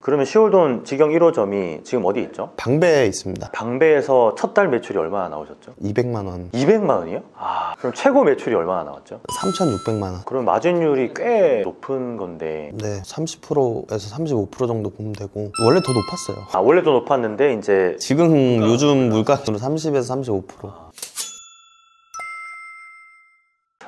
그러면 시월돈 직영 1호점이 지금 어디 있죠? 방배에 있습니다. 방배에서 첫 달 매출이 얼마나 나오셨죠? 200만 원. 200만 원이요? 그럼 최고 매출이 얼마나 나왔죠? 3,600만 원. 그럼 마진율이 꽤 높은 건데. 네, 30%에서 35% 정도 보면 되고, 원래 더 높았어요. 원래도 높았는데 이제 지금 요즘 물가로 30에서 35%.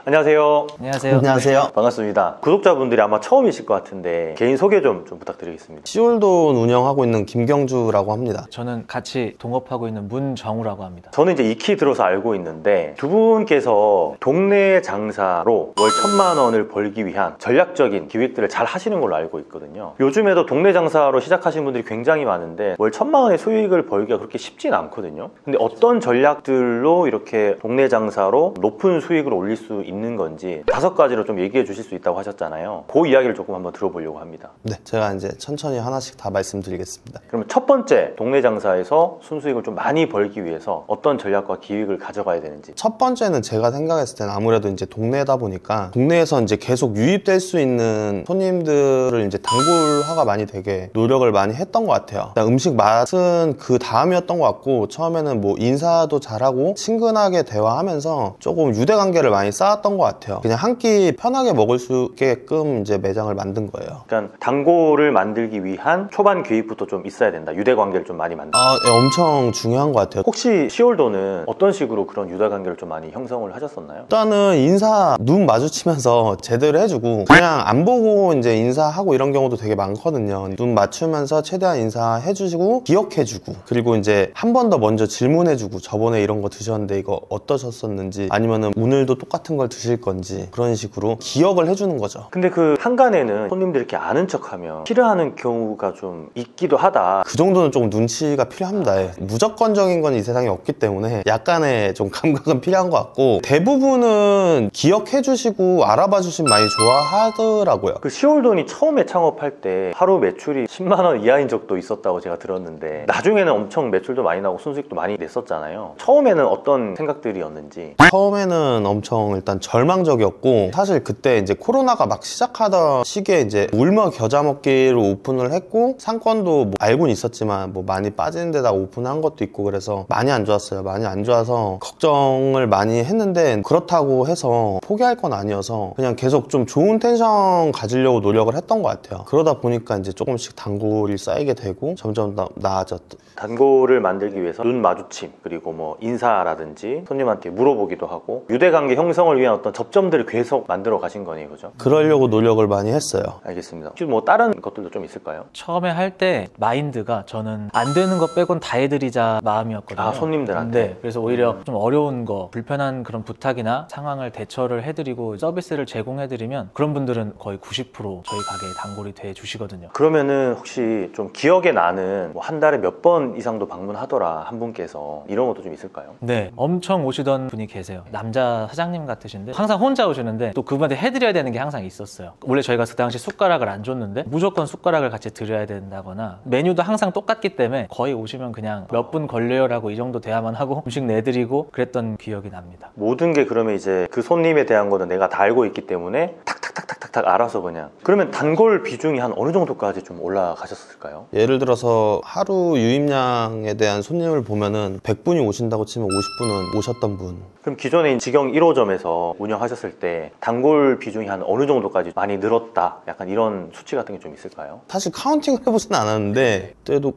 안녕하세요. 안녕하세요. 안녕하세요. 반갑습니다. 구독자분들이 아마 처음이실 것 같은데 개인 소개 좀 부탁드리겠습니다. 시월돈 운영하고 있는 김경주라고 합니다. 저는 같이 동업하고 있는 문정우라고 합니다. 저는 이제 익히 들어서 알고 있는데 두 분께서 동네 장사로 월 1,000만 원을 벌기 위한 전략적인 기획들을 잘 하시는 걸로 알고 있거든요. 요즘에도 동네 장사로 시작하신 분들이 굉장히 많은데 월 1,000만 원의 수익을 벌기가 그렇게 쉽진 않거든요. 근데 어떤 전략들로 이렇게 동네 장사로 높은 수익을 올릴 수 있는 건지 5가지로 좀 얘기해 주실 수 있다고 하셨잖아요. 그 이야기를 조금 한번 들어보려고 합니다. 네, 제가 이제 천천히 하나씩 다 말씀드리겠습니다. 그러면 첫 번째, 동네 장사에서 순수익을 좀 많이 벌기 위해서 어떤 전략과 기획을 가져가야 되는지. 첫 번째는 제가 생각했을 때는 아무래도 이제 동네다 보니까 동네에서 이제 계속 유입될 수 있는 손님들을 이제 단골화가 많이 되게 노력을 많이 했던 것 같아요. 음식 맛은 그 다음이었던 것 같고, 처음에는 뭐 인사도 잘하고 친근하게 대화하면서 조금 유대관계를 많이 쌓았던 것 같아요. 그냥 한 끼 편하게 먹을 수 있게끔 이제 매장을 만든 거예요. 그러니까 단골을 만들기 위한 초반 기획부터 좀 있어야 된다. 유대관계를 좀 많이 만든다. 네, 엄청 중요한 것 같아요. 혹시 시월도는 어떤 식으로 그런 유대관계를 좀 많이 형성을 하셨었나요? 일단은 인사 눈 마주치면서 제대로 해주고, 그냥 안 보고 이제 인사하고 이런 경우도 되게 많거든요. 눈 맞추면서 최대한 인사해주시고 기억해주고, 그리고 이제 한 번 더 먼저 질문해주고, 저번에 이런 거 드셨는데 이거 어떠셨었는지, 아니면은 오늘도 똑같은 걸 드실 건지, 그런 식으로 기억을 해주는 거죠. 근데 그 한간에는 손님들이 이렇게 아는 척하면 싫어하는 경우가 좀 있기도 하다. 그 정도는 조금 눈치가 필요합니다. 무조건적인 건 이 세상에 없기 때문에 약간의 좀 감각은 필요한 것 같고, 대부분은 기억해 주시고 알아봐 주시면 많이 좋아하더라고요. 그 시월돈이 처음에 창업할 때 하루 매출이 10만 원 이하인 적도 있었다고 제가 들었는데 나중에는 엄청 매출도 많이 나고 순수익도 많이 냈었잖아요. 처음에는 어떤 생각들이었는지. 처음에는 엄청 일단 절망적이었고, 사실 그때 이제 코로나가 막 시작하던 시기에 이제 울며 겨자 먹기로 오픈을 했고, 상권도 뭐 알고는 있었지만 뭐 많이 빠지는 데다 오픈한 것도 있고, 그래서 많이 안 좋았어요. 많이 안 좋아서 걱정을 많이 했는데, 그렇다고 해서 포기할 건 아니어서 그냥 계속 좀 좋은 텐션 가지려고 노력을 했던 것 같아요. 그러다 보니까 이제 조금씩 단골이 쌓이게 되고 점점 더 나아졌던. 단골을 만들기 위해서 눈 마주침, 그리고 뭐 인사라든지 손님한테 물어보기도 하고 유대관계 형성을 위한 어떤 접점들을 계속 만들어 가신 거네요, 그죠? 그러려고 노력을 많이 했어요. 알겠습니다. 혹시 뭐 다른 것들도 좀 있을까요? 처음에 할 때 마인드가 저는 안 되는 것 빼곤 다 해드리자 마음이었거든요. 손님들한테? 네, 그래서 오히려 좀 어려운 거, 불편한 그런 부탁이나 상황을 대처를 해드리고 서비스를 제공해드리면 그런 분들은 거의 90% 저희 가게에 단골이 돼 주시거든요. 그러면은 혹시 좀 기억에 나는 뭐 한 달에 몇 번 이상도 방문하더라 한 분께서, 이런 것도 좀 있을까요? 네, 엄청 오시던 분이 계세요. 남자 사장님 같으신데 항상 혼자 오시는데 또 그분한테 해드려야 되는 게 항상 있었어요. 원래 저희가 그 당시 숟가락을 안 줬는데 무조건 숟가락을 같이 드려야 된다거나, 메뉴도 항상 똑같기 때문에 거의 오시면 그냥 몇 분 걸려요 라고 이 정도 대화만 하고 음식 내드리고 그랬던 기억이 납니다. 모든 게 그러면 이제 그 손님에 대한 거는 내가 다 알고 있기 때문에 탁탁탁탁탁 알아서 그냥. 그러면 단골 비중이 한 어느 정도까지 좀 올라가셨을까요? 예를 들어서 하루 유입량에 대한 손님을 보면은 100분이 오신다고 치면 50분은 오셨던 분. 그럼 기존에 직영 1호점에서 운영하셨을 때 단골 비중이 한 어느 정도까지 많이 늘었다, 약간 이런 수치 같은 게 좀 있을까요? 사실 카운팅을 해보진 않았는데 그래도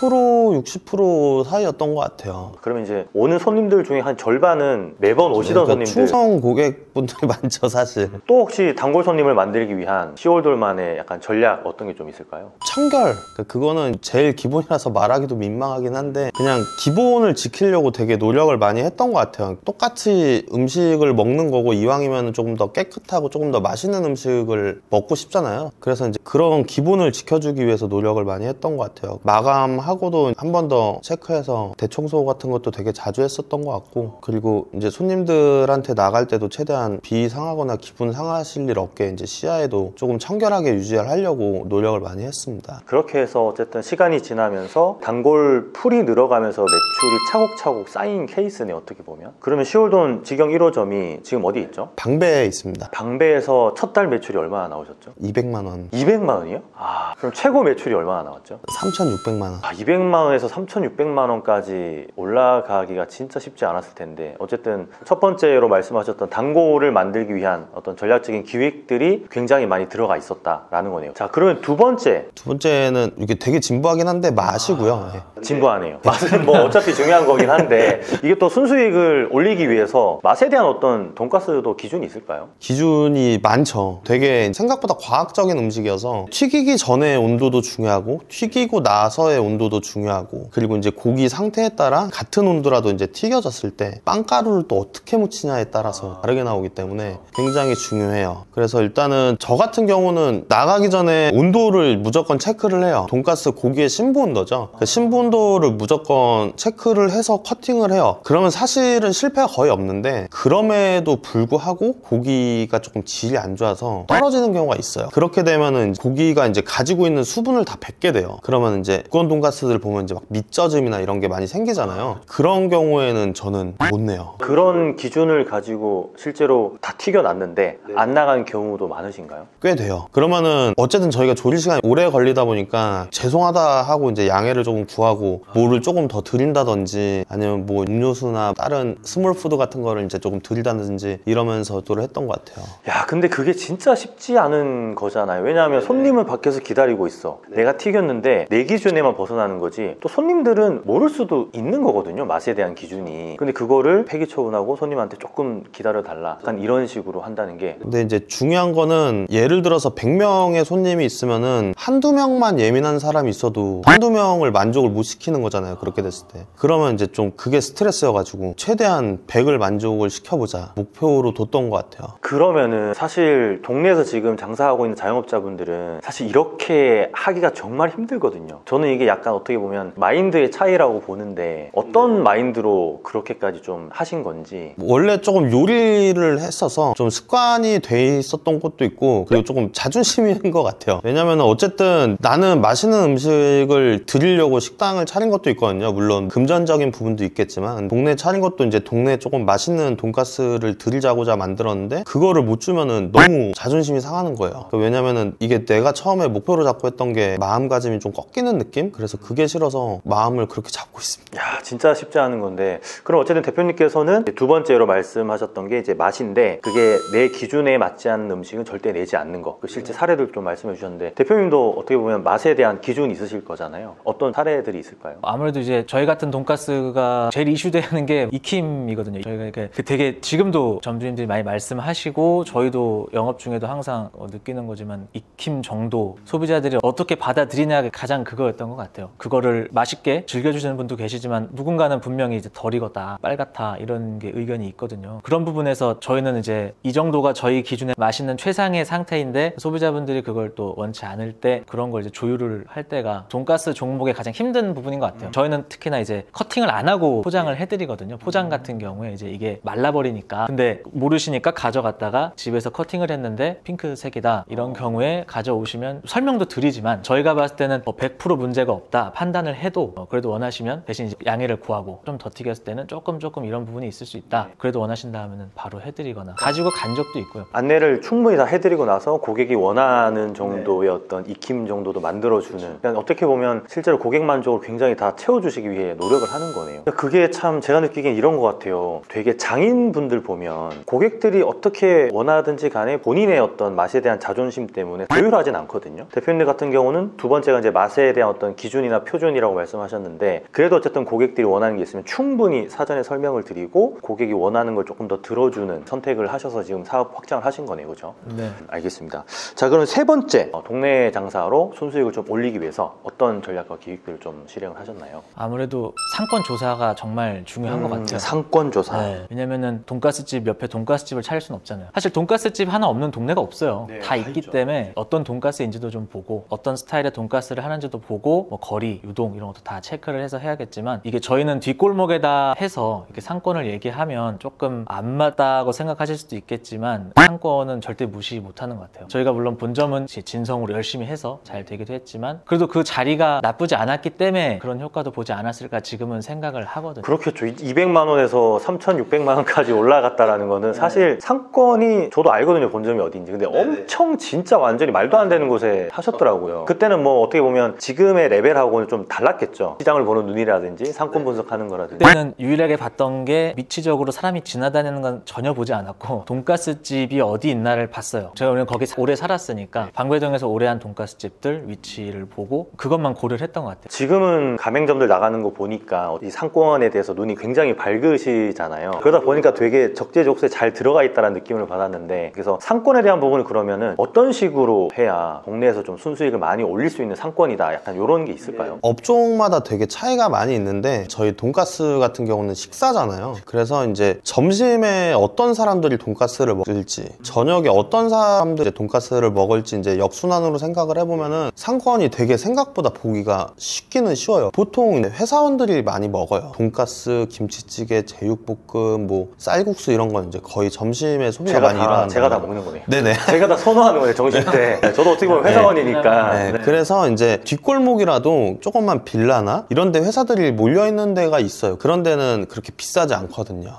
50% 60% 사이였던 것 같아요. 그러면 이제 오는 손님들 중에 한 절반은 매번 오시던 그러니까 손님들. 충성 고객분들이 많죠, 사실. 또 혹시 단골 손님을 만들기 위한 시월돌만의 약간 전략 어떤 게 좀 있을까요? 청결. 그거는 제일 기본이라서 말하기도 민망하긴 한데, 그냥 기본을 지키려고 되게 노력을 많이 했던 것 같아요. 똑같이 음식을 먹는 거고 이왕이면 조금 더 깨끗하고 조금 더 맛있는 음식을 먹고 싶잖아요. 그래서 이제 그런 기본을 지켜주기 위해서 노력을 많이 했던 것 같아요. 마감하고도 한 번 더 체크해서 대청소 같은 것도 되게 자주 했었던 것 같고, 그리고 이제 손님들한테 나갈 때도 최대한 비상하거나 기분 상하실 일 없게 이제 시야에도 조금 청결하게 유지하려고 노력을 많이 했습니다. 그렇게 해서 어쨌든 시간이 지나면서 단골 풀이 늘어가면서 매출이 차곡차곡 쌓인 케이스네, 어떻게 보면. 그러면 그러면 시월돈 직영 1호점이 지금 어디 있죠? 방배에 있습니다. 방배에서 첫 달 매출이 얼마나 나오셨죠? 200만 원, 200만 원이요? 아, 그럼 최고 매출이 얼마나 나왔죠? 3,600만 원. 200만 원에서 3,600만 원까지 올라가기가 진짜 쉽지 않았을 텐데, 어쨌든 첫 번째로 말씀하셨던 단골을 만들기 위한 어떤 전략적인 기획들이 굉장히 많이 들어가 있었다라는 거네요. 자, 그러면 두 번째는 이게 되게 진부하긴 한데 맛이고요. 예. 진부하네요. 맛은 뭐 어차피 중요한 거긴 한데, 이게 또 순수익을 올리기 위해서 맛에 대한 어떤 돈가스도 기준이 있을까요? 기준이 많죠. 되게 생각보다 과학적인 음식이어서 튀기기 전에 온도도 중요하고 튀기고 나서의 온도도 중요하고, 그리고 이제 고기 상태에 따라 같은 온도라도 이제 튀겨졌을 때 빵가루를 또 어떻게 묻히냐에 따라서 다르게 나오기 때문에 굉장히 중요해요. 그래서 일단은 저 같은 경우는 나가기 전에 온도를 무조건 체크를 해요. 돈가스 고기의 신부 온도죠. 그 신부 온도를 무조건 체크를 해서 커팅을 해요. 그러면 사실은 실패가 거의 없는데, 그럼에도 불구하고 고기가 조금 질이 안 좋아서 떨어지는 경우가 있어요. 그렇게 되면은 고기가 이제 가지고 있는 수분을 다 뱉게 돼요. 그러면 이제 두꺼운 돈가스들 보면 이제 막 밑젖음이나 이런 게 많이 생기잖아요. 그런 경우에는 저는 못 내요. 그런 기준을 가지고 실제로 다 튀겨놨는데 안 나간 경우도 많으신가요? 꽤 돼요. 그러면은 어쨌든 저희가 조리 시간이 오래 걸리다 보니까 죄송하다 하고 이제 양해를 조금 구하고 뭐를 조금 더 드린다든지, 아니면 뭐 음료수나 다른 스몰 푸드 같은 거를 이제 조금 드리다든지 이러면서 또 했던 것 같아요. 야, 근데 그게 진짜 쉽지 않은 거잖아요. 왜냐하면 손님은 밖에서 기다리고 있어. 내가 튀겼는데 내 기준에만 벗어나는 거지, 또 손님들은 모를 수도 있는 거거든요, 맛에 대한 기준이. 근데 그거를 폐기처분하고 손님한테 조금 기다려달라, 약간 이런 식으로 한다는 게. 근데 이제 중요한 거는, 예를 들어서 100명의 손님이 있으면은 한두 명만 예민한 사람이 있어도 한두 명을 만족을 못 시키는 거잖아요, 그렇게 됐을 때. 그러면 이제 좀 그게 스트레스여가지고 최대한 100을 만족을 시켜보자 목표로 뒀던 것 같아요. 그러면은 사실 동네에서 지금 장사하고 있는 자영업자분들은 사실 이렇게 하기가 정말 힘들거든요. 저는 이게 약간 어떻게 보면 마인드의 차이라고 보는데, 어떤 마인드로 그렇게까지 좀 하신 건지. 원래 조금 요리를 했어서 좀 습관이 돼 있었던 것도 있고, 그리고 조금 자존심인 것 같아요. 왜냐면 어쨌든 나는 맛있는 음식을 드리려고 식당을 차린 것도 있거든요. 물론 금전적인 부분도 있겠지만, 동네 차린 것도 이제 동네에 조금 맛있는 돈가스를 드리자고자 만들었는데, 그거를 못 주면은 너무 자존심이 상하는 거예요. 왜냐면은 이게 내가 처음에 목표로 잡고 했던 게 마음가짐이 좀 꺾이는 느낌? 그래서 그게 싫어서 마음을 그렇게 잡고 있습니다. 야, 진짜 쉽지 않은 건데, 그럼 어쨌든 대표님께서는 두 번째로 말씀하셨던 게 이제 맛인데, 그게 내 기준에 맞지 않는 음식은 절대 내지 않는 거. 그 실제 사례들 좀 말씀해 주셨는데, 대표님도 어떻게 보면 맛에 대한 기준이 있으실 거잖아요. 어떤 사례들이 있을까요? 아무래도 이제 저희 같은 돈가스가 제일 이슈되는 게 익힘이거든요. 저희가 이렇게 되게 지금도 점주님들이 많이 말씀하시고 저희도 영업 중에도 항상 느끼는 거지만, 익힘 정도 소비자들이 어떻게 받아들이냐가 가장 그거였던 것 같아요. 그거를 맛있게 즐겨주시는 분도 계시지만, 누군가는 분명히 이제 덜 익었다, 빨갛다, 이런 게 의견이 있거든요. 그런 부분에서 저희는 이제 이 정도가 저희 기준에 맛있는 최상의 상태인데, 소비자분들이 그걸 또 원치 않을 때 그런 걸 이제 조율을 할 때가 돈가스 종목의 가장 힘든 부분인 것 같아요. 저희는 특히나 이제 커팅을 안 하고 포장을 해드리거든요. 포장 같은 경우에 이제 이게 말라버리니까, 근데 모르시니까 가져갔다가 집에서 커팅을 했는데 핑크색이다, 이런 경우에 가져오시면 설명도 드리지만, 저희가 봤을 때는 100% 문제가 없다 판단을 해도 그래도 원하시면 대신 이제 양해를 구하고, 좀 더 튀겼을 때는 조금 이런 부분이 있을 수 있다, 그래도 원하신다 하면은 바로 해드리거나 가지고 간 적도 있고요. 안내를 충분히 다 해드리고 나서 고객이 원하는 정도의 어떤 익힘 정도도 만들어주는, 그냥 어떻게 보면 실제로 고객 만족을 굉장히 다 채워주시기 위해 노력을 하는 거네요. 그게 참 제가 느끼기엔 이런 것 같아요. 되게 장인분들 보면 고객들이 어떻게 원하든지 간에 본인의 어떤 맛에 대한 자존심 때문에 조율하진 않거든요. 대표님 같은 경우는 두 번째가 이제 맛에 대한 어떤 기준이나 표준이라고 말씀하셨는데, 그래도 어쨌든 고객들이 원하는 게 있으면 충분히 사전에 설명을 드리고 고객이 원하는 걸 조금 더 들어주는 선택을 하셔서 지금 사업 확장을 하신 거네요, 그죠? 네. 알겠습니다. 자, 그럼 세 번째, 동네 장사로 순수익을 좀 올리기 위해서 어떤 전략과 기획들을 좀 실행을 하셨나요? 아무래도 상권 조사가 정말 중요한 것 같아요. 상권 조사. 네. 왜냐면은 돈가스집 옆에 돈가스집을 차릴 수는 없잖아요. 사실 돈가스집 하나 없는 동네가 없어요. 다 있기 때문에 어떤 돈가스인지도 좀 보고, 어떤 스타일의 돈가스를 하는지도 보고, 뭐 거리, 유동 이런 것도 다 체크를 해서 해야겠지만, 이게 저희는 뒷골목에다 해서 이렇게 상권을 얘기하면 조금 안 맞다고 생각하실 수도 있겠지만, 상권은 절대 무시 못하는 것 같아요. 저희가 물론 본점은 진성으로 열심히 해서 잘 되기도 했지만, 그래도 그 자리가 나쁘지 않았기 때문에 그런 효과도 보지 않았을까 지금은 생각을 하거든요. 그렇겠죠. 200만 원에서 뭐 3,600만 원까지 올라갔다라는 거는 사실 상권이 저도 알거든요, 본점이 어딘지. 근데 엄청 진짜 완전히 말도 안 되는 곳에 하셨더라고요. 그때는 뭐 어떻게 보면 지금의 레벨하고는 좀 달랐겠죠. 시장을 보는 눈이라든지 상권 분석하는 거라든지. 그때는 유일하게 봤던 게 위치적으로 사람이 지나다니는 건 전혀 보지 않았고 돈가스 집이 어디 있나를 봤어요. 제가 오늘 거기 오래 살았으니까 방배동에서 오래 한 돈가스 집들 위치를 보고 그것만 고려를 했던 것 같아요. 지금은 가맹점들 나가는 거 보니까 이 상권에 대해서 눈이 굉장히 밝으시잖아요. 그러다 보니까 되게 적재적소에 잘 들어가 있다는 느낌을 받았는데, 그래서 상권에 대한 부분을 그러면은 어떤 식으로 해야 동네에서 좀 순수익을 많이 올릴 수 있는 상권이다, 약간 이런 게 있을까요? 업종마다 되게 차이가 많이 있는데 저희 돈가스 같은 경우는 식사잖아요. 그래서 이제 점심에 어떤 사람들이 돈가스를 먹을지, 저녁에 어떤 사람들이 돈가스를 먹을지 이제 역순환으로 생각을 해보면은 상권이 되게 생각보다 보기가 쉽기는 쉬워요. 보통 회사원들이 많이 먹어요. 돈가스, 김치찌개, 제육볶음, 뭐 쌀국수 이런 건 이제 거의 점심에 소비가 많이 일어나는 제가 다 먹는 거네요. 네네. 제가 다 선호하는 거예요, 점심 때. 저도 어떻게 보면 회사원이니까. 네, 그래서 이제 뒷골목이라도 조금만 빌라나 이런 데 회사들이 몰려있는 데가 있어요. 그런 데는 그렇게 비싸지 않거든요.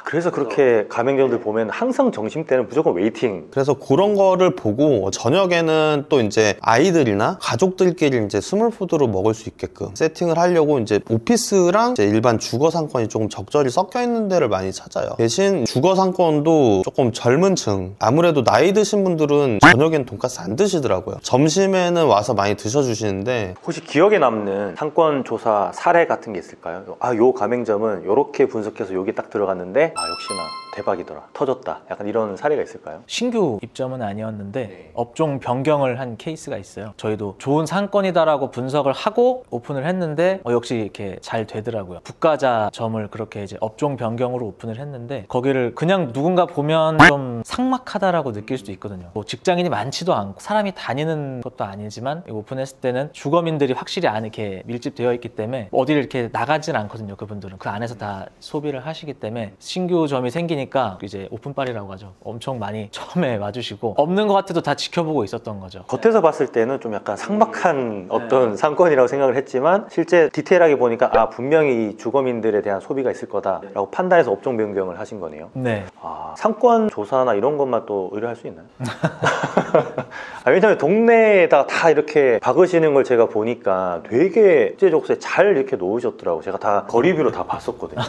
그래서 그렇게 가맹점들 보면 항상 점심 때는 무조건 웨이팅. 그래서 그런 거를 보고 저녁에는 또 이제 아이들이나 가족들끼리 이제 스몰푸드로 먹을 수 있게끔 세팅을 하려고 이제 오피스랑 이제 일반 주거 상권이 조금 적절히 섞여 있는 데를 많이 찾아요. 대신 주거 상권도 조금 젊은 층, 아무래도 나이 드신 분들은 저녁엔 돈가스 안 드시더라고요. 점심에는 와서 많이 드셔주시는데, 혹시 기억에 남는 상권 조사 사례 같은 게 있을까요? 요 가맹점은 요렇게 분석해서 여기 딱 들어갔는데 역시나 대박이더라, 터졌다, 약간 이런 사례가 있을까요? 신규 입점은 아니었는데 업종 변경을 한 케이스가 있어요. 저희도 좋은 상권이다라고 분석을 하고 오픈을 했는데 역시 이렇게 잘 되더라고요. 북가자점을 그렇게 이제 업종 변경으로 오픈을 했는데 거기를 그냥 누군가 보면 좀 삭막하다라고 느낄 수도 있거든요. 뭐 직장인이 많지도 않고 사람이 다니는 것도 아니지만 오픈했을 때는 주거민들이 확실히 안 이렇게 밀집되어 있기 때문에 어디를 이렇게 나가진 않거든요. 그분들은 그 안에서 다 소비를 하시기 때문에 신규점이 생기니까 이제 오픈빨이라고 하죠. 엄청 많이 처음에 와주시고 없는 것 같아도 다 지켜보고 있었던 거죠. 겉에서 봤을 때는 좀 약간 삭막한 어떤 상권이라고 생각을 했지만 실제 디테일하게 보니까 분명히 이 주거민들에 대한 소비가 있을 거다라고 판단해서 업종 변경을 하신 거네요. 네. 상권 조사나 이런 것만 또 의뢰할 수 있나요? 왜냐면 동네에다 다 이렇게 박으시는 걸 제가 보니까 되게 적재적소에 잘 이렇게 놓으셨더라고요. 제가 다 거리뷰로 다 봤었거든요.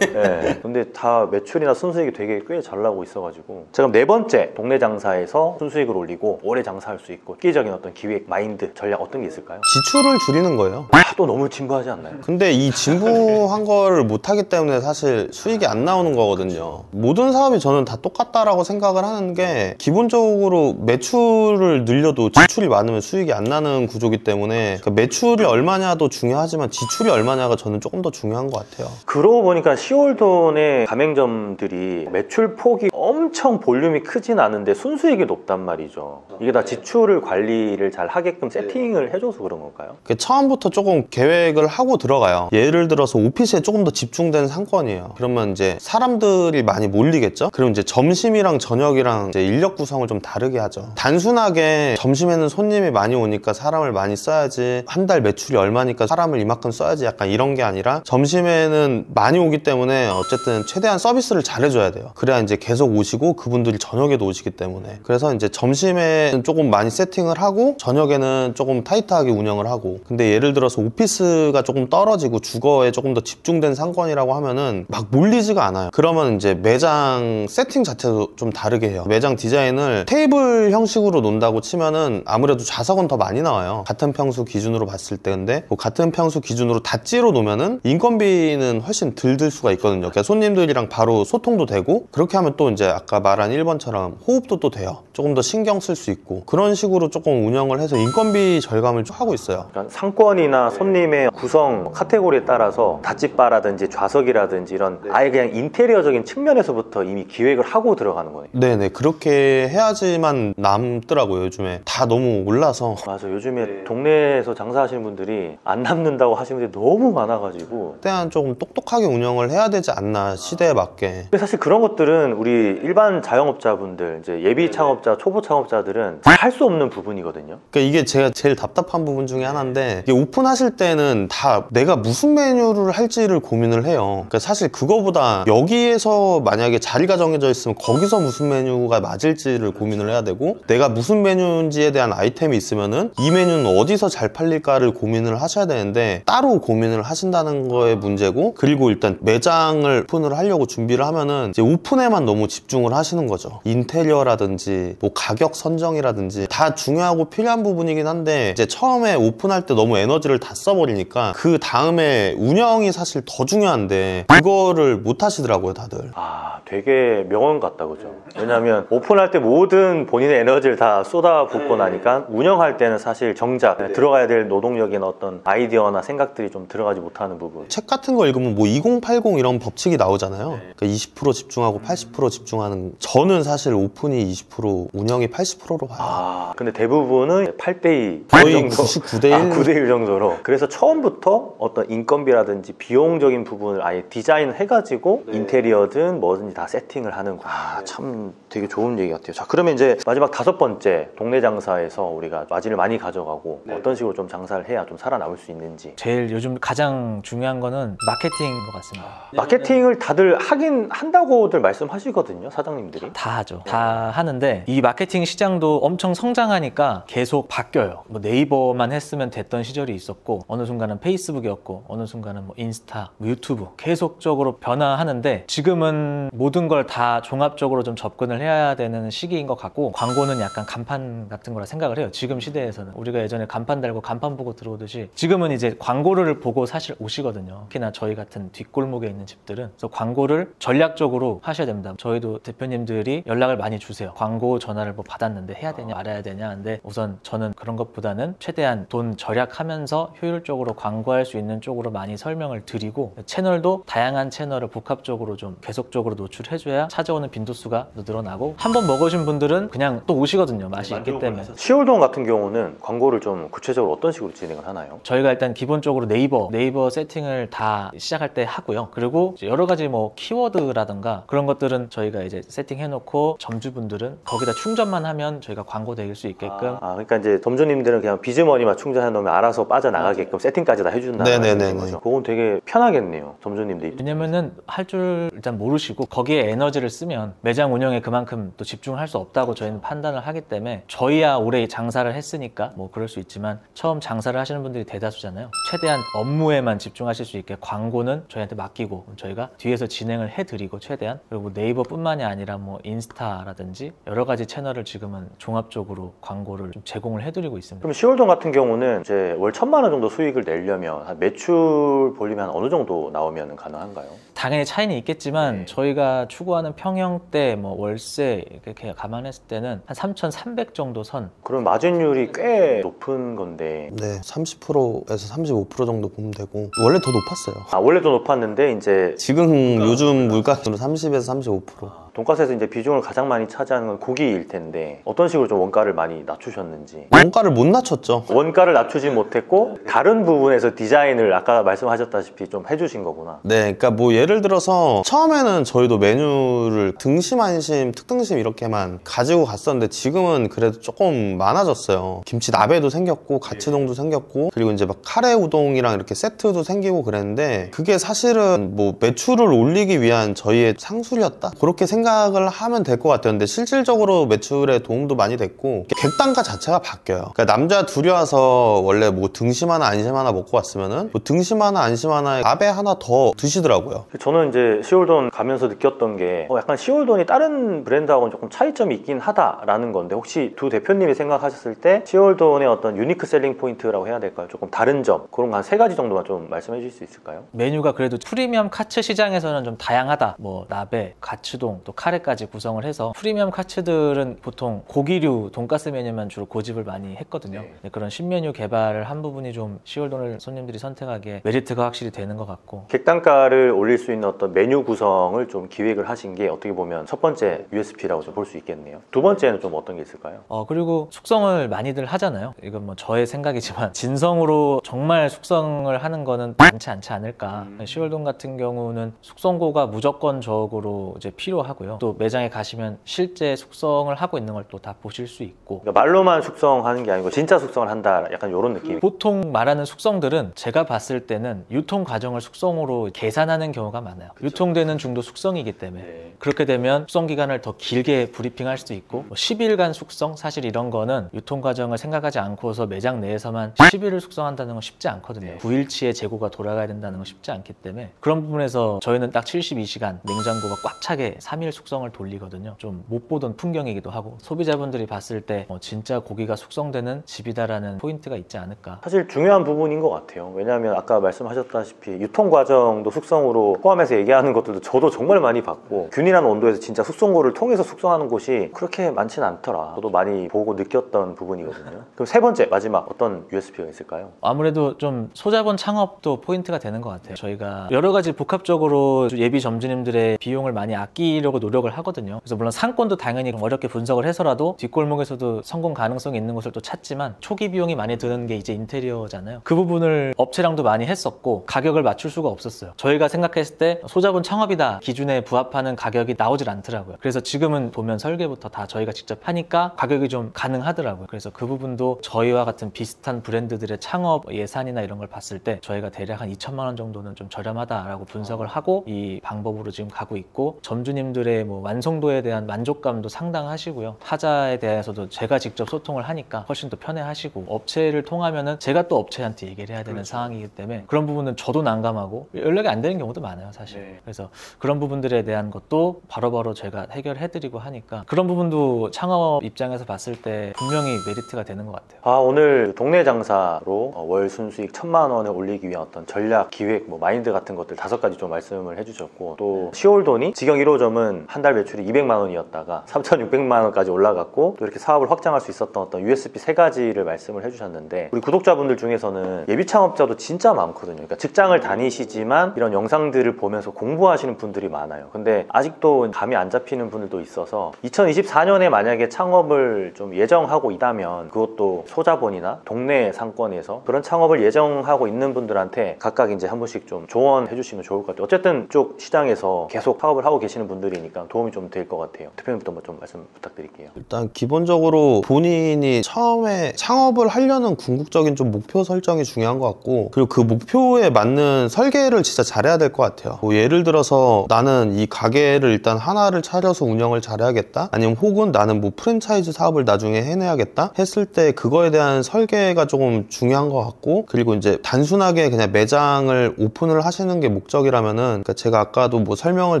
네. 근데 다 매출이나 순수익이 되게 꽤 잘 나오고 있어가지고. 자, 그럼 네 번째, 동네 장사에서 순수익을 올리고 오래 장사할 수 있고 획기적인 어떤 기획, 마인드, 전략 어떤 게 있을까요? 지출을 줄이는 거예요. 또 너무 진부하지 않나요? 근데 이 진부한 거를 못하기 때문에 사실 수익이 안 나오는 거거든요. 모든 사업이 저는 다 똑같다라고 생각을 하는 게, 기본적으로 매출을 늘려도 지출이 많으면 수익이 안 나는 구조기 때문에 매출이 얼마냐도 중요하지만 지출이 얼마냐가 저는 조금 더 중요한 것 같아요. 그러고 보니까 시월돈의 가맹점들이 매출 폭이 엄청 볼륨이 크진 않은데 순수익이 높단 말이죠. 이게 다 지출을 관리를 잘 하게끔 세팅을 해줘서 그런 건가요? 처음부터 조금 계획을 하고 들어가요. 예를 들어서 오피스에 조금 더 집중된 상권이에요. 그러면 이제 사람들이 많이 몰리겠죠? 그럼 이제 점심이랑 저녁이랑 이제 인력 구성을 좀 다르게 하죠. 단순하게 점심에는 손님이 많이 오니까 사람을 많이 써야지, 한 달 매출이 얼마니까 사람을 이만큼 써야지, 약간 이런 게 아니라 점심에는 많이 오기 때문에 어쨌든 최대한 서비스를 잘해줘야 돼요. 그래야 이제 계속 오시고 그분들이 저녁에도 오시기 때문에. 그래서 이제 점심에는 조금 많이 세팅을 하고 저녁에는 조금 타이트하게 운영을 하고. 근데 예를 들어서 오피스가 조금 떨어지고 주거에 조금 더 집중된 상권이라고 하면은 막 몰리지가 않아요. 그러면 이제 매장 세팅 자체도 좀 다르게 해요. 매장 디자인을 테이블 형식으로 놓는다고 치면은 아무래도 좌석은 더 많이 나와요. 같은 평수 기준으로 봤을 때. 근데 뭐 같은 평수 기준으로 다찌로 놓으면은 인건비는 훨씬 덜 들 수가 있거든요. 그러니까 손님들이랑 바로 소통도 되고, 그렇게 하면 또 이제 아까 말한 1번처럼 호흡도 또 돼요. 조금 더 신경 쓸 수 있고, 그런 식으로 조금 운영을 해서 인건비 절감을 좀 하고 있어요. 그러니까 상권이나 손님의 구성 카테고리에 따라서 닷집바라든지 좌석이라든지 이런 아예 그냥 인테리어적인 측면에서부터 이미 기획을 하고 들어가는 거예요. 네네, 그렇게 해야지만 남더라고요. 요즘에 다 너무 올라서. 맞아, 요즘에 동네에서 장사하시는 분들이 안 남는다고 하시는 분들이 너무 많아가지고. 최대한 조금 똑똑하게 운영을 해야 되지 않나, 시대에 맞게. 사실 사실 그런 것들은 우리 일반 자영업자분들, 이제 예비 창업자, 초보 창업자들은 잘 할 수 없는 부분이거든요. 그러니까 이게 제가 제일 답답한 부분 중에 하나인데, 이게 오픈하실 때는 다 내가 무슨 메뉴를 할지를 고민을 해요. 그러니까 사실 그거보다 여기에서 만약에 자리가 정해져 있으면 거기서 무슨 메뉴가 맞을지를 고민을 해야 되고, 내가 무슨 메뉴인지에 대한 아이템이 있으면은 이 메뉴는 어디서 잘 팔릴까를 고민을 하셔야 되는데 따로 고민을 하신다는 거에 문제고, 그리고 일단 매장을 오픈을 하려고 준비를 하면은 이제 오픈에만 너무 집중을 하시는 거죠. 인테리어라든지 뭐 가격 선정이라든지 다 중요하고 필요한 부분이긴 한데, 이제 처음에 오픈할 때 너무 에너지를 다 써버리니까 그 다음에 운영이 사실 더 중요한데 그거를 못 하시더라고요, 다들. 아, 되게 명언 같다, 그죠? 왜냐면 오픈할 때 모든 본인의 에너지를 다 쏟아붓고 나니까 운영할 때는 사실 정작 들어가야 될 노동력이나 어떤 아이디어나 생각들이 좀 들어가지 못하는 부분. 책 같은 거 읽으면 뭐 2080 이런 법칙이 나오잖아요. 그러니까 20% 집중하고 80% 집중하는. 저는 사실 오픈이 20%, 운영이 80%로 봐요. 아, 근데 대부분은 8대2 거의 정도. 99대 1. 9대1 정도로. 그래서 처음부터 어떤 인건비라든지 비용적인 부분을 아예 디자인해가지고 인테리어든 뭐든지 다 세팅을 하는구나. 아, 참 되게 좋은 얘기 같아요. 자, 그러면 이제 마지막 5번째, 동네 장사에서 우리가 마진을 많이 가져가고 어떤 식으로 좀 장사를 해야 좀 살아남을 수 있는지. 제일 요즘 가장 중요한 거는 마케팅인 것 같습니다. 마케팅을 다들 하긴 한다고들 말씀하시거든요, 사장님들이. 다 하죠. 다 하는데 이 마케팅 시장도 엄청 성장하니까 계속 바뀌어요. 뭐 네이버만 했으면 됐던 시절이 있었고, 어느 순간은 페이스북이었고, 어느 순간은 뭐 인스타, 뭐 유튜브, 계속적으로 변화하는데 지금은 모든 걸 다 종합적으로 좀 접근을 해야 되는 시기인 것 같고, 광고는 약간 간판 같은 거라 생각을 해요. 지금 시대에서는 우리가 예전에 간판 달고 간판 보고 들어오듯이 지금은 이제 광고를 보고 사실 오시거든요. 특히나 저희 같은 뒷골목에 있는 집들은. 그래서 광고를 전략적으로 하셔야 됩니다. 저희도 대표님들이 연락을 많이 주세요. 광고 전화를 뭐 받았는데 해야 되냐 말아야 되냐. 근데 우선 저는 그런 것보다는 최대한 돈 절약하면서 효율적으로 광고할 수 있는 쪽으로 많이 설명을 드리고, 채널도 다양한 채널을 복합적으로 좀 계속적으로 노출해줘야 찾아오는 빈도수가 늘어나고, 한번 먹으신 분들은 그냥 또 오시거든요. 맛이 있기 때문에. 시월동 같은 경우는 광고를 좀 구체적으로 어떤 식으로 진행을 하나요? 저희가 일단 기본적으로 네이버 세팅을 다 시작할 때 하고요. 그리고 이제 여러 가지 뭐 키워드라든가 그런 것들은 저희가 이제 세팅해놓고 점주분들은 거기다 충전만 하면 저희가 광고 되길 수 있게끔. 그러니까 이제 점주님들은 그냥 비즈머니만 충전해 놓으면 알아서 빠져나가게끔 세팅까지 다 해준다는 네네네네. 거죠. 그건 되게 편하겠네요, 점주님들. 왜냐면은 할 줄 일단 모르시고 거기에 에너지를 쓰면 매장 운영에 그만큼 또 집중할 수 없다고 저희는 판단을 하기 때문에, 저희야 오래 장사를 했으니까 뭐 그럴 수 있지만 처음 장사를 하시는 분들이 대다수잖아요. 최대한 업무에만 집중하실 수 있게 광고는 저희한테 맡기고 저희가 뒤에서 진행을 해드리고, 최대한. 그리고 네이버뿐만이 아니라 뭐 인스타라든지 여러 가지 채널을 지금은 종합적으로 광고를 좀 제공을 해드리고 있습니다. 그럼 시월동 같은 경우는 이제 월 1,000만 원 정도 수익을 내려면 한 매출 볼륨이 한 어느 정도 나오면 가능한가요? 당연히 차이는 있겠지만 저희가 추구하는 평형대, 뭐 월세 이렇게 감안했을 때는 한 3,300 정도 선. 그럼 마진율이 꽤 높은 건데. 네, 30%에서 35% 정도 보면 되고, 원래 더 높았어요. 원래도 높았는데 이제 지금 요즘 물가로 30에서 35%. 돈가스에서 이제 비중을 가장 많이 차지하는 건 고기일 텐데 어떤 식으로 좀 원가를 많이 낮추셨는지. 원가를 못 낮췄죠. 원가를 낮추지 못했고 다른 부분에서 디자인을 아까 말씀하셨다시피 좀 해주신 거구나. 네, 그러니까 뭐 예를 들어서 처음에는 저희도 메뉴를 등심, 안심, 특등심 이렇게만 가지고 갔었는데 지금은 그래도 조금 많아졌어요. 김치 나베도 생겼고 가츠동도 생겼고, 그리고 이제 막 카레 우동이랑 이렇게 세트도 생기고 그랬는데, 그게 사실은 뭐 매출을 올리기 위한 저희의 상술이었다? 그렇게 생각을 하면 될 것 같아요. 근데 실질적으로 매출에 도움도 많이 됐고, 객단가 자체가 바뀌어요. 그러니까 남자 둘이 와서 원래 뭐 등심 하나 안심 하나 먹고 왔으면은 뭐 등심 하나 안심 하나에 나베 하나 더 드시더라고요. 저는 이제 시월돈 가면서 느꼈던 게 약간 시월돈이 다른 브랜드하고는 조금 차이점이 있긴 하다라는 건데, 혹시 두 대표님이 생각하셨을 때 시월돈의 어떤 유니크 셀링 포인트라고 해야 될까요? 조금 다른 점, 그런 거 한 3가지 정도만 좀 말씀해 주실 수 있을까요? 메뉴가 그래도 프리미엄 카츠 시장에서는 좀 다양하다. 뭐 나베, 가츠동, 또 카레까지 구성을 해서 프리미엄 카츠들은 보통 고기류 돈가스 메뉴만 주로 고집을 많이 했거든요. 네, 그런 신메뉴 개발을 한 부분이 좀 시월돈을 손님들이 선택하기에 메리트가 확실히 되는 것 같고 객단가를 올릴 수 있는 어떤 메뉴 구성을 좀 기획을 하신 게 어떻게 보면 첫 번째 USP라고 좀 볼 수 있겠네요. 두 번째는 좀 어떤 게 있을까요? 그리고 숙성을 많이들 하잖아요. 이건 뭐 저의 생각이지만 진성으로 정말 숙성을 하는 거는 많지 않지 않을까. 시월돈 같은 경우는 숙성고가 무조건적으로 이제 필요하고요. 또 매장에 가시면 실제 숙성을 하고 있는 걸 또 다 보실 수 있고, 그러니까 말로만 숙성하는 게 아니고 진짜 숙성을 한다, 약간 이런 느낌. 보통 말하는 숙성들은 제가 봤을 때는 유통 과정을 숙성으로 계산하는 경우가 많아요. 유통되는 중도 숙성이기 때문에 그렇게 되면 숙성 기간을 더 길게 브리핑할 수도 있고, 10일간 숙성, 사실 이런 거는 유통 과정을 생각하지 않고서 매장 내에서만 10일을 숙성한다는 건 쉽지 않거든요. 9일치의 재고가 돌아가야 된다는 건 쉽지 않기 때문에 그런 부분에서 저희는 딱 72시간 냉장고가 꽉 차게 3일 숙성을 돌리거든요. 좀 못 보던 풍경이기도 하고, 소비자분들이 봤을 때 진짜 고기가 숙성되는 집이다라는 포인트가 있지 않을까. 사실 중요한 부분인 것 같아요. 왜냐하면 아까 말씀하셨다시피 유통 과정도 숙성으로 포함해서 얘기하는 것들도 저도 정말 많이 봤고, 균일한 온도에서 진짜 숙성고를 통해서 숙성하는 곳이 그렇게 많지는 않더라. 저도 많이 보고 느꼈던 부분이거든요. 그럼 세 번째, 마지막 어떤 USP가 있을까요? 아무래도 좀 소자본 창업도 포인트가 되는 것 같아요. 저희가 여러 가지 복합적으로 예비 점주님들의 비용을 많이 아끼려고 노력을 하거든요. 그래서 물론 상권도 당연히 어렵게 분석을 해서라도 뒷골목에서도 성공 가능성이 있는 곳을 또 찾지만, 초기 비용이 많이 드는 게 이제 인테리어잖아요. 그 부분을 업체랑도 많이 했었고 가격을 맞출 수가 없었어요. 저희가 생각했을 때 소자본 창업이다 기준에 부합하는 가격이 나오질 않더라고요. 그래서 지금은 보면 설계부터 다 저희가 직접 하니까 가격이 좀 가능하더라고요. 그래서 그 부분도 저희와 같은 비슷한 브랜드들의 창업 예산이나 이런 걸 봤을 때 저희가 대략 한 2천만 원 정도는 좀 저렴하다라고 분석을 하고 이 방법으로 지금 가고 있고, 점주님들의 뭐 완성도에 대한 만족감도 상당하시고요. 하자에 대해서도 제가 직접 소통을 하니까 훨씬 더 편해하시고, 업체를 통하면은 제가 또 업체한테 얘기를 해야 되는 상황이기 때문에 그런 부분은 저도 난감하고 연락이 안 되는 경우도 많아요, 사실. 그래서 그런 부분들에 대한 것도 바로바로 제가 해결해드리고 하니까 그런 부분도 창업 입장에서 봤을 때 분명히 메리트가 되는 것 같아요. 오늘 동네 장사로 월 순수익 1,000만 원을 올리기 위한 어떤 전략, 기획, 뭐 마인드 같은 것들 5가지 좀 말씀을 해주셨고, 또 시월돈이 직영 1호점은 한 달 매출이 200만 원이었다가 3,600만 원까지 올라갔고, 또 이렇게 사업을 확장할 수 있었던 어떤 USP 3가지를 말씀을 해주셨는데, 우리 구독자분들 중에서는 예비 창업자도 진짜 많거든요. 그러니까 직장을 다니시지만 이런 영상들을 보면서 공부하시는 분들이 많아요. 근데 아직도 감이 안 잡히는 분들도 있어서 2024년에 만약에 창업을 좀 예정하고 있다면, 그것도 소자본이나 동네 상권에서 그런 창업을 예정하고 있는 분들한테 각각 이제 한 분씩 좀 조언해 주시면 좋을 것 같아요. 어쨌든 쪽 시장에서 계속 사업을 하고 계시는 분들이니까 도움이 좀 될 것 같아요. 대표님부터 좀 말씀 부탁드릴게요. 일단 기본적으로 본인이 처음에 창업을 하려는 궁극적인 좀 목표 설정이 중요한 것 같고, 그리고 그 목표에 맞는 설계를 진짜 잘해야 될 것 같아요. 뭐 예를 들어서 나는 이 가게를 일단 하나를 차려서 운영을 잘해야겠다, 아니면 혹은 나는 뭐 프랜차이즈 사업을 나중에 해내야겠다 했을 때 그거에 대한 설계가 조금 중요한 것 같고, 그리고 이제 단순하게 그냥 매장을 오픈을 하시는 게 목적이라면은, 그러니까 제가 아까도 뭐 설명을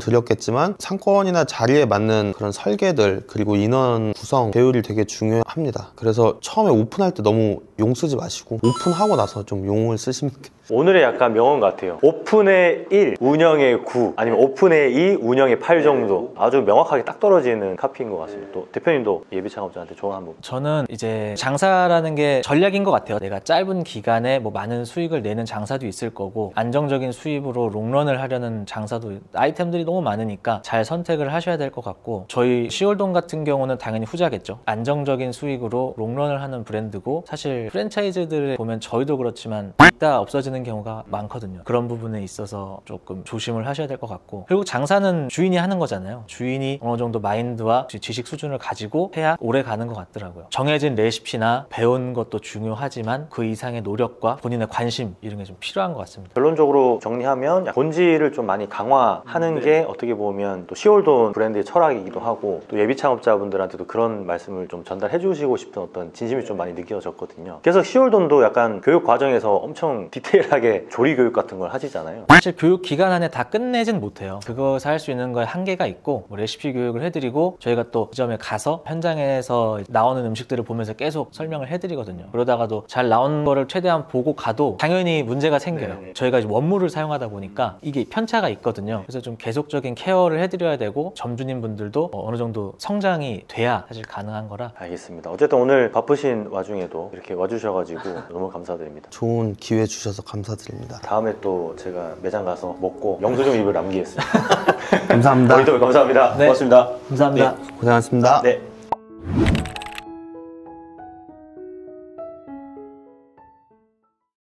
드렸겠지만 상권이나 자리에 맞는 그런 설계들, 그리고 인원 구성 배율이 되게 중요합니다. 그래서 처음에 오픈할 때 너무 용 쓰지 마시고 오픈하고 나서 좀 용을 쓰시면 오늘의 약간 명언 같아요. 오픈의 1, 운영의 9, 아니면 오픈의 2, 운영의 8 정도. 아주 명확하게 딱 떨어지는 카피인 것 같습니다. 또 대표님도 예비 창업자한테 조언 한번. 저는 이제 장사라는 게 전략인 것 같아요. 내가 짧은 기간에 뭐 많은 수익을 내는 장사도 있을 거고, 안정적인 수입으로 롱런을 하려는 장사도, 아이템들이 너무 많으니까 잘 선택을 하셔야 될 것 같고, 저희 시월돈 같은 경우는 당연히 후자겠죠. 안정적인 수익으로 롱런을 하는 브랜드고, 사실 프랜차이즈들 보면 저희도 그렇지만 이따 없어지는 경우가 많거든요. 그런 부분에 있어서 조금 조심을 하셔야 될 것 같고, 그리고 장사는 주인이 하는 거잖아요. 주인이 어느 정도 마인드와 지식 수준을 가지고 해야 오래 가는 것 같더라고요. 정해진 레시피나 배운 것도 중요하지만 그 이상의 노력과 본인의 관심, 이런 게 좀 필요한 것 같습니다. 결론적으로 정리하면 본질을 좀 많이 강화하는 게 어떻게 보면 또 시월돈 브랜드의 철학이기도 하고, 또 예비 창업자분들한테도 그런 말씀을 좀 전달해 주시고 싶은 어떤 진심이 좀 많이 느껴졌거든요. 있거든요. 그래서 시월돈도 약간 교육 과정에서 엄청 디테일하게 조리 교육 같은 걸 하시잖아요. 사실 교육 기간 안에 다 끝내진 못해요. 그것을 할 수 있는 거에 한계가 있고 뭐 레시피 교육을 해드리고 저희가 또 지점에 가서 현장에서 나오는 음식들을 보면서 계속 설명을 해드리거든요. 그러다가도 잘 나온 거를 최대한 보고 가도 당연히 문제가 생겨요. 저희가 이제 원물을 사용하다 보니까 이게 편차가 있거든요. 그래서 좀 계속적인 케어를 해드려야 되고 점주님 분들도 어느 정도 성장이 돼야 사실 가능한 거라. 알겠습니다. 어쨌든 오늘 바쁘신 와중에도 이렇게 와주셔가지고 너무 감사드립니다. 좋은 기회 주셔서 감사드립니다. 다음에 또 제가 매장 가서 먹고 영수증 입을 남기겠습니다. 감사합니다. 저희도 감사합니다. 네. 고맙습니다. 감사합니다. 고생하셨습니다. 네.